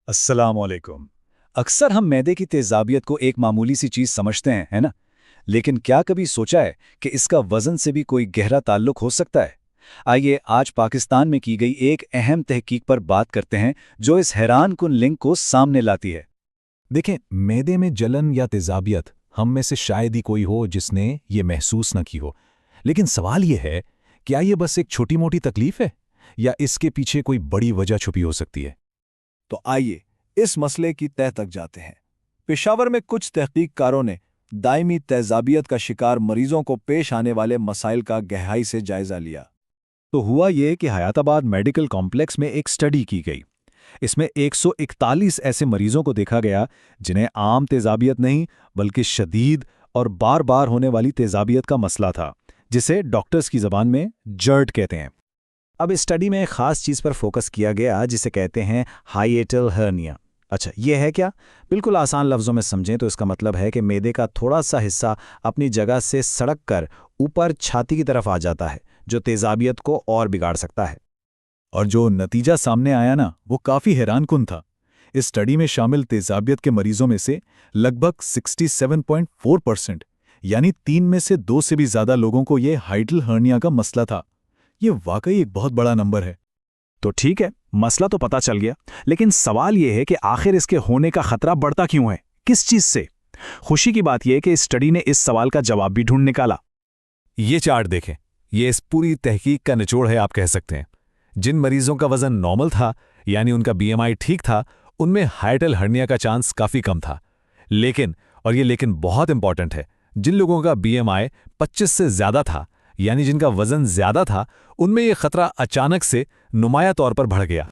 अस्सलाम वालेकुम। अक्सर हम मैदे की तेज़ाबियत को एक मामूली सी चीज़ समझते हैं, है ना? लेकिन क्या कभी सोचा है कि इसका वज़न से भी कोई गहरा ताल्लुक हो सकता है? आइए आज पाकिस्तान में की गई एक अहम तहकीक पर बात करते हैं जो इस हैरानकुन लिंक को सामने लाती है। देखें, मैदे में जलन या तेज़ाबियत हम में से शायद ही कोई हो जिसने ये महसूस न की हो। लेकिन सवाल ये है, क्या ये बस एक छोटी-मोटी तकलीफ है या इसके पीछे कोई बड़ी वजह छुपी हो सकती है? तो आइए इस मसले की तह तक जाते हैं। पेशावर में कुछ तहकीककारों ने दायमी तेज़ाबियत का शिकार मरीजों को पेश आने वाले मसाइल का गहराई से जायजा लिया। तो हुआ ये कि हयाताबाद मेडिकल कॉम्प्लेक्स में एक स्टडी की गई। इसमें 141 ऐसे मरीजों को देखा गया जिन्हें आम तेज़ाबियत नहीं बल्कि शदीद और बार बार होने वाली तेज़ाबियत का मसला था, जिसे डॉक्टर्स की ज़बान में जर्ट कहते हैं। अब इस स्टडी में एक खास चीज़ पर फोकस किया गया जिसे कहते हैं हाइएटल हर्निया। अच्छा, ये है क्या? बिल्कुल आसान लफ्ज़ों में समझें तो इसका मतलब है कि मैदे का थोड़ा सा हिस्सा अपनी जगह से सड़क कर ऊपर छाती की तरफ आ जाता है, जो तेज़ाबियत को और बिगाड़ सकता है। और जो नतीजा सामने आया ना, वो काफ़ी हैरानकुन था। इस स्टडी में शामिल तेज़ाबियत के मरीजों में से लगभग 67.4% यानी 3 में से 2 से भी ज़्यादा लोगों को ये हाइटल हर्निया का मसला था। ये वाकई एक बहुत बड़ा नंबर है। तो ठीक है, मसला तो पता चल गया, लेकिन सवाल यह है कि आखिर इसके होने का खतरा बढ़ता क्यों है? किस चीज़ से? खुशी की बात यह है कि इस स्टडी ने इस सवाल का जवाब भी ढूंढ निकाला। ये चार्ट देखें, ये इस पूरी तहकीक का निचोड़ है, आप कह सकते हैं। जिन मरीजों का वजन नॉर्मल था, यानी उनका बीएमआई ठीक था, उनमें हाइटल हर्निया का चांस काफ़ी कम था। लेकिन, और ये लेकिन बहुत इंपॉर्टेंट है, जिन लोगों का बीएमआई 25 से ज़्यादा था, यानी जिनका वजन ज़्यादा था, उनमें यह खतरा अचानक से नुमाया तौर पर बढ़ गया।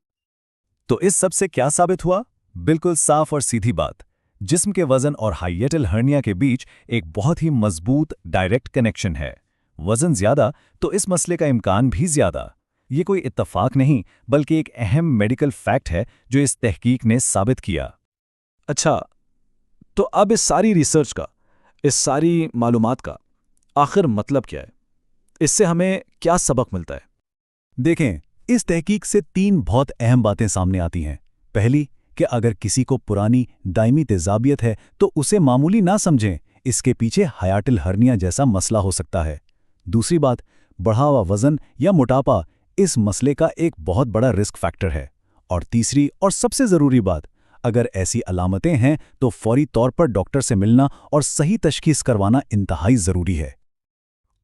तो इस सब से क्या साबित हुआ? बिल्कुल साफ और सीधी बात। जिस्म के वजन और हाइएटल हर्निया के बीच एक बहुत ही मजबूत डायरेक्ट कनेक्शन है। वजन ज्यादा तो इस मसले का इम्कान भी ज्यादा। ये कोई इत्तफाक नहीं बल्कि एक अहम मेडिकल फैक्ट है जो इस तहकीक ने साबित किया। अच्छा, तो अब इस सारी रिसर्च का, इस सारी मालूमात का आखिर मतलब क्या है? इससे हमें क्या सबक मिलता है? देखें, इस तहकीक से 3 बहुत अहम बातें सामने आती हैं। पहली कि अगर किसी को पुरानी दायमी तेज़ाबियत है तो उसे मामूली ना समझें, इसके पीछे हाइटल हर्निया जैसा मसला हो सकता है। दूसरी बात, बढ़ा हुआ वजन या मोटापा इस मसले का एक बहुत बड़ा रिस्क फैक्टर है। और तीसरी और सबसे ज़रूरी बात, अगर ऐसी अलामतें हैं तो फौरी तौर पर डॉक्टर से मिलना और सही तशखीस करवाना इंतहाई ज़रूरी है।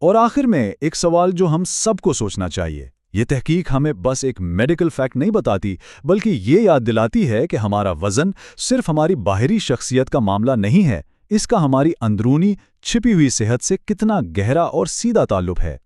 और आखिर में एक सवाल जो हम सबको सोचना चाहिए, ये तहकीक हमें बस एक मेडिकल फैक्ट नहीं बताती, बल्कि ये याद दिलाती है कि हमारा वजन सिर्फ हमारी बाहरी शख्सियत का मामला नहीं है, इसका हमारी अंदरूनी छिपी हुई सेहत से कितना गहरा और सीधा ताल्लुक है।